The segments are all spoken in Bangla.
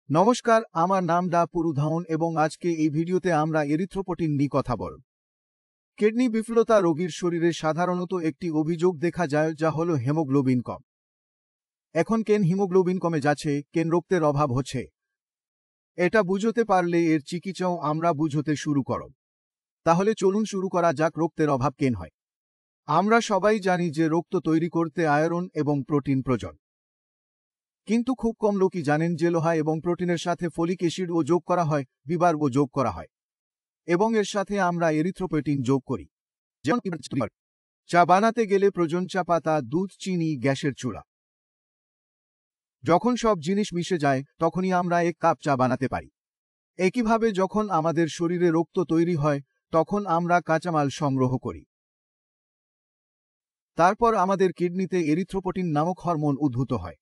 নমস্কার, আমার নাম ডা পুরুধাউন এবং আজকে এই ভিডিওতে আমরা এরিথ্রোপোটিন নিয়ে কথা বলব। কিডনি বিফলতা রোগীর শরীরে সাধারণত একটি অভিযোগ দেখা যায়, যা হলো হিমোগ্লোবিন কম। এখন কেন হিমোগ্লোবিন কমে যাচ্ছে, কেন রক্তের অভাব হচ্ছে, এটা বুঝতে পারলে এর চিকিৎসাও আমরা বুঝতে শুরু করব। তাহলে চলুন শুরু করা যাক। রক্তের অভাব কেন হয়? আমরা সবাই জানি যে রক্ত তৈরি করতে আয়রন এবং প্রোটিন প্রয়োজন, কিন্তু খুব কম লোকই জানেন যে লোহা এবং প্রোটিনের সাথে ফলিক অ্যাসিডও যোগ করা হয়, বিবারও যোগ করা হয়, এবং এর সাথে আমরা এরিথ্রোপোয়েটিন যোগ করি। যেমন চা বানাতে গেলে প্রয়োজন চা পাতা, দুধ, চিনি, গ্যাসের চুলা। যখন সব জিনিস মিশে যায় তখনই আমরা এক কাপ চা বানাতে পারি। একইভাবে যখন আমাদের শরীরে রক্ত তৈরি হয় তখন আমরা কাঁচামাল সংগ্রহ করি। তারপর আমাদের কিডনিতে এরিথ্রোপোটিন নামক হরমোন উদ্ভূত হয়।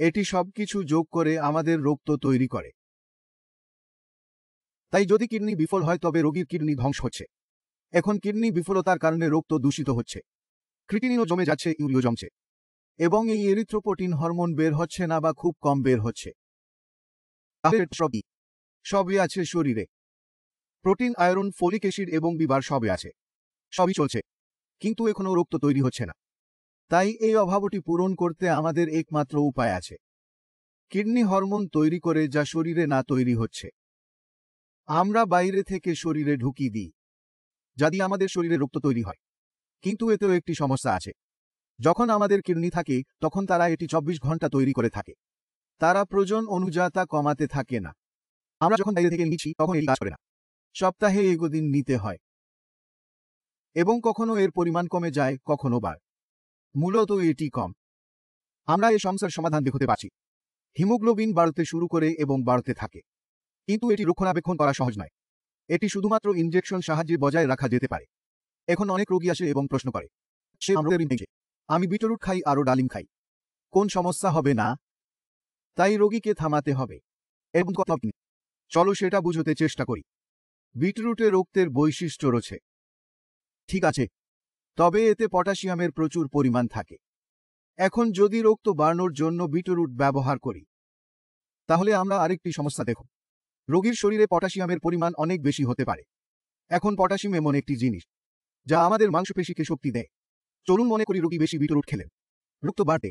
এটি সবকিছু যোগ করে আমাদের রক্ত তৈরি করে। তাই যদি কিডনি বিফল হয় তবে রোগীর কিডনি ধ্বংস হচ্ছে। এখন কিডনি বিফলতার কারণে রক্ত দূষিত হচ্ছে, ক্রিটিনিনও জমে যাচ্ছে, ইউরিয়া জমছে, এবং এই এরিথ্রোপোটিন হরমোন বের হচ্ছে না বা খুব কম বের হচ্ছে। সবই আছে শরীরে। প্রোটিন, আয়রন, ফলিক অ্যাসিড এবং বিবার সবই আছে, সবই চলছে, কিন্তু এখনও রক্ত তৈরি হচ্ছে না। তাই এই অভাবটি পূরণ করতে আমাদের একমাত্র উপায় আছে। কিডনি হরমোন তৈরি করে, যা শরীরে না তৈরি হচ্ছে। আমরা বাইরে থেকে শরীরে ঢুকিয়ে দিই, যদি আমাদের শরীরে রক্ত তৈরি হয়। কিন্তু এতেও একটি সমস্যা আছে। যখন আমাদের কিডনি থাকে তখন তারা এটি 24 ঘন্টা তৈরি করে থাকে। তারা প্রয়োজন অনুযায়ী তা কমাতে থাকে না। আমরা যখন বাইরে থেকে নিচ্ছি তখন এটি কাজ করে না। সপ্তাহে এগোদিন নিতে হয়, এবং কখনো এর পরিমাণ কমে যায়, কখনো বাড়ে। মূলত এটি কম। আমরা এই সমস্যার সমাধান দেখতে পাচ্ছি। হিমোগ্লোবিন বাড়তে শুরু করে এবং বাড়তে থাকে, কিন্তু এটি রক্ষণাবেক্ষণ করা সহজ নয়। এটি শুধুমাত্র ইনজেকশন সাহায্যে বজায় রাখা যেতে পারে। এখন অনেক রোগী আসে এবং প্রশ্ন করে, আমি বিটরুট খাই আরও ডালিম খাই, কোন সমস্যা হবে না? তাই রোগীকে থামাতে হবে। এবং কথা চলো সেটা বুঝতে চেষ্টা করি। বিটরুটে রক্তের বৈশিষ্ট্য রয়েছে, ঠিক আছে, তবে এতে পটাশিয়ামের প্রচুর পরিমাণ থাকে। এখন যদি রক্ত বাড়ানোর জন্য বিটরুট ব্যবহার করি তাহলে আমরা আরেকটি সমস্যা দেখব। রোগীর শরীরে পটাশিয়ামের পরিমাণ অনেক বেশি হতে পারে। এখন পটাশিয়াম এমন একটি জিনিস যা আমাদের মাংসপেশিকে শক্তি দেয়। চলুন মনে করি রোগী বেশি বিটরুট খেলেন, রক্ত বাড়তে,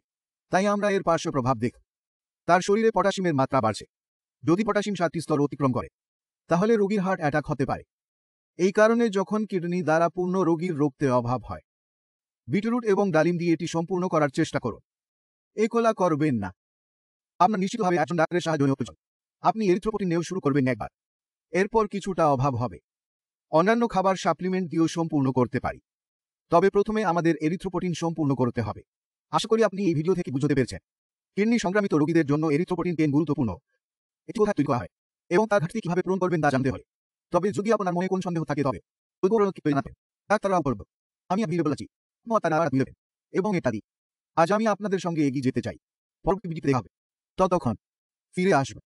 তাই আমরা এর পার্শ্ব প্রভাব দেখ। তার শরীরে পটাশিয়ামের মাত্রা বাড়ছে। যদি পটাশিয়াম 7টি স্তর অতিক্রম করে তাহলে রোগীর হার্ট অ্যাটাক হতে পারে। এই কারণে যখন কিডনি দ্বারা পূর্ণ রোগীর রক্তের অভাব হয়, বিটরুট এবং ডালিম দিয়ে এটি সম্পূর্ণ করার চেষ্টা করুন। একলা করবেন না, আপনার নিশ্চিতভাবে একজন ডাক্তারের সাহায্য নেওয়া প্রয়োজন। আপনি এরিথ্রোপোটিন নেওয়া শুরু করবেন একবার, এরপর কিছুটা অভাব হবে। অন্যান্য খাবার সাপ্লিমেন্ট দিয়েও সম্পূর্ণ করতে পারি, তবে প্রথমে আমাদের এরিথ্রোপোটিন সম্পূর্ণ করতে হবে। আশা করি আপনি এই ভিডিও থেকে বুঝতে পেরেছেন কিডনি সংক্রামিত রোগীদের জন্য এরিথ্রোপোটিন কেন গুরুত্বপূর্ণ, এটি কোথায় তৈরি করা হয় এবং তার ঘাটতি কিভাবে পূরণ করবেন তা জানতে হবে। তবে যদি আপনার মনে কোন সন্দেহ থাকে তবে ডাক্তাররাও করব। আমি আছি এবং এটা দিই। আজ আমি আপনাদের সঙ্গে এগিয়ে যেতে চাই। পরবর্তী ভিডিওতে দেখা হবে। ততক্ষণ ফিরে আসবে।